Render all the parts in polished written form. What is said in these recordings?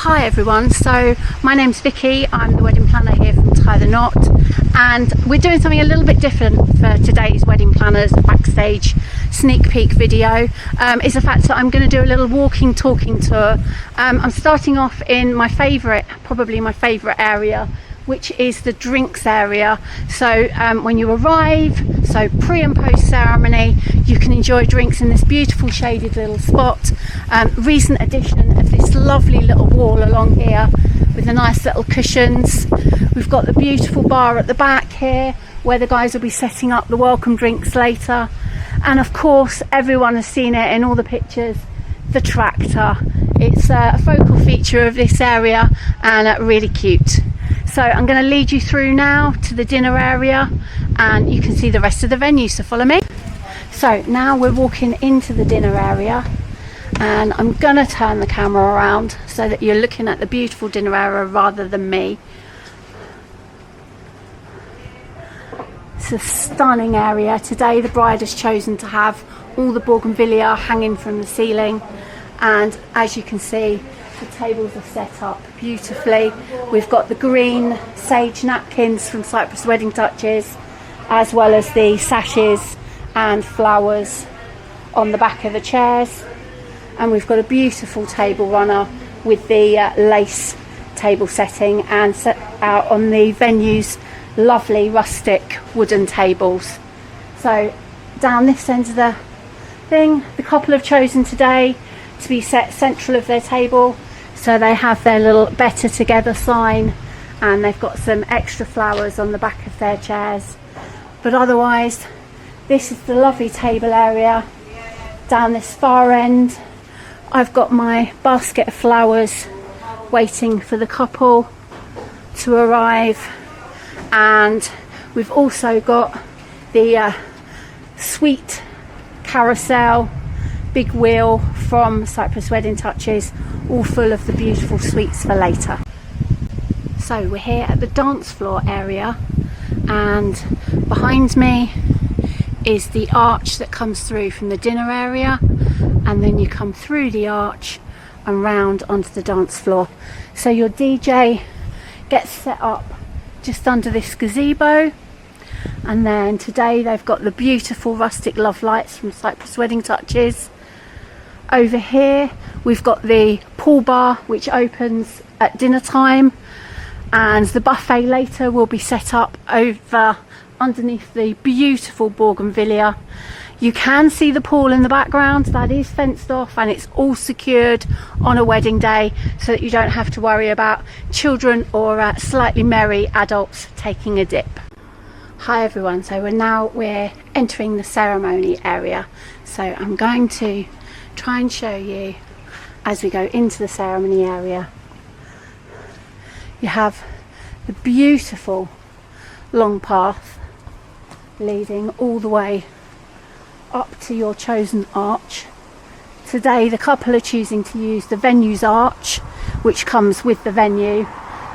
Hi everyone, so my name's Vicky, I'm the wedding planner here from Tie the Knot, and we're doing something a little bit different for today's wedding planners backstage sneak peek video. Is the fact that I'm going to do a little walking talking tour. I'm starting off in my favourite, probably my favourite area, which is the drinks area. So when you arrive, so pre and post ceremony, you can enjoy drinks in this beautiful shaded little spot. Recent addition of this lovely little wall along here with the nice little cushions. We've got the beautiful bar at the back here where the guys will be setting up the welcome drinks later. And of course, everyone has seen it in all the pictures, the tractor. It's a focal feature of this area and really cute. So I'm going to lead you through now to the dinner area and you can see the rest of the venue, so follow me. So now we're walking into the dinner area and I'm going to turn the camera around so that you're looking at the beautiful dinner area rather than me. It's a stunning area. Today the bride has chosen to have all the bougainvillea hanging from the ceiling, and as you can see, the tables are set up beautifully. We've got the green sage napkins from Cyprus Wedding Touches, as well as the sashes and flowers on the back of the chairs. And we've got a beautiful table runner with the lace table setting and set out on the venue's lovely rustic wooden tables. So down this end of the thing, the couple have chosen today to be set central of their table, so they have their little better together sign and they've got some extra flowers on the back of their chairs. But otherwise, this is the lovely table area. Down this far end, I've got my basket of flowers waiting for the couple to arrive, and we've also got the sweet carousel big wheel from Cyprus Wedding Touches, all full of the beautiful sweets for later. So we're here at the dance floor area, and behind me is the arch that comes through from the dinner area, and then you come through the arch and round onto the dance floor. So your DJ gets set up just under this gazebo, and then today they've got the beautiful rustic love lights from Cyprus Wedding Touches. Over here we've got the pool bar which opens at dinner time, and the buffet later will be set up over underneath the beautiful bougainvillea. You can see the pool in the background, that is fenced off and it's all secured on a wedding day so that you don't have to worry about children or slightly merry adults taking a dip. Hi everyone, so we're entering the ceremony area, so I'm going to try and show you as we go into the ceremony area. You have the beautiful long path leading all the way up to your chosen arch. Today the couple are choosing to use the venue's arch, which comes with the venue,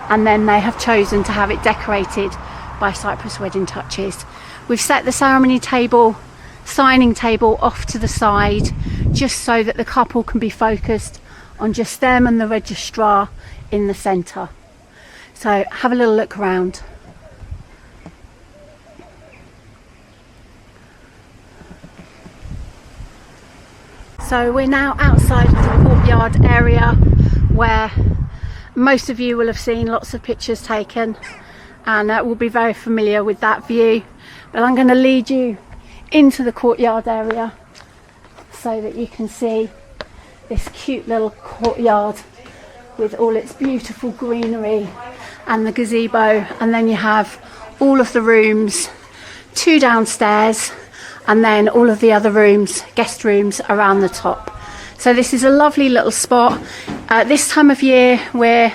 and then they have chosen to have it decorated by Cyprus Wedding Touches. We've set the ceremony table, signing table off to the side, just so that the couple can be focused on just them and the registrar in the centre. So have a little look around. So we're now outside of the courtyard area where most of you will have seen lots of pictures taken and will be very familiar with that view. But I'm going to lead you into the courtyard area so that you can see this cute little courtyard with all its beautiful greenery and the gazebo, and then you have all of the rooms, 2 downstairs, and then all of the other rooms, guest rooms, around the top. So this is a lovely little spot. This time of year, we're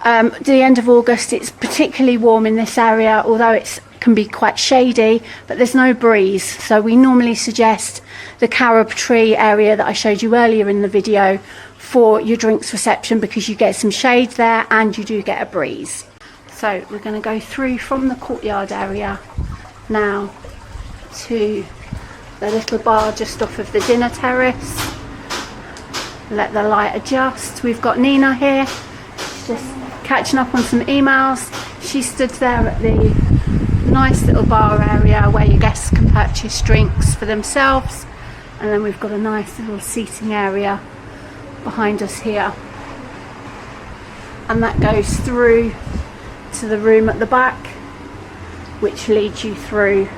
the end of August, it's particularly warm in this area, although it can be quite shady, but there's no breeze. So we normally suggest the carob tree area that I showed you earlier in the video for your drinks reception, because you get some shade there and you do get a breeze. So we're going to go through from the courtyard area now to the little bar just off of the dinner terrace. let the light adjust. We've got Nina here, just catching up on some emails. She stood there at the nice little bar area where your guests can purchase drinks for themselves, and then we've got a nice little seating area behind us here, and that goes through to the room at the back, which leads you through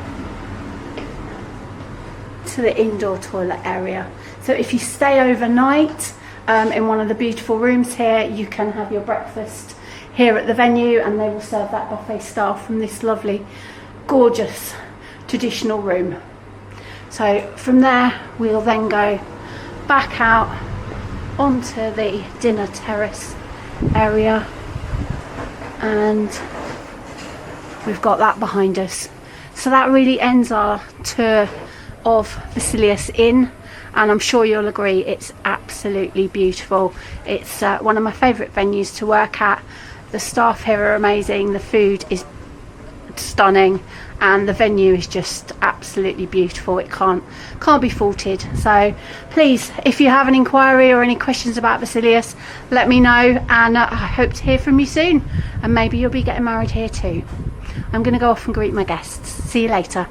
to the indoor toilet area. So if you stay overnight in one of the beautiful rooms here, you can have your breakfast here at the venue, and they will serve that buffet style from this lovely, gorgeous, traditional room. So from there, we'll then go back out onto the dinner terrace area, and we've got that behind us. So that really ends our tour of Vasilias Inn, and I'm sure you'll agree it's absolutely beautiful. It's one of my favourite venues to work at. The staff here are amazing, the food is stunning, and the venue is just absolutely beautiful. It can't be faulted. So please, if you have an inquiry or any questions about Vasilias, let me know, and I hope to hear from you soon, and maybe you'll be getting married here too. I'm going to go off and greet my guests. See you later.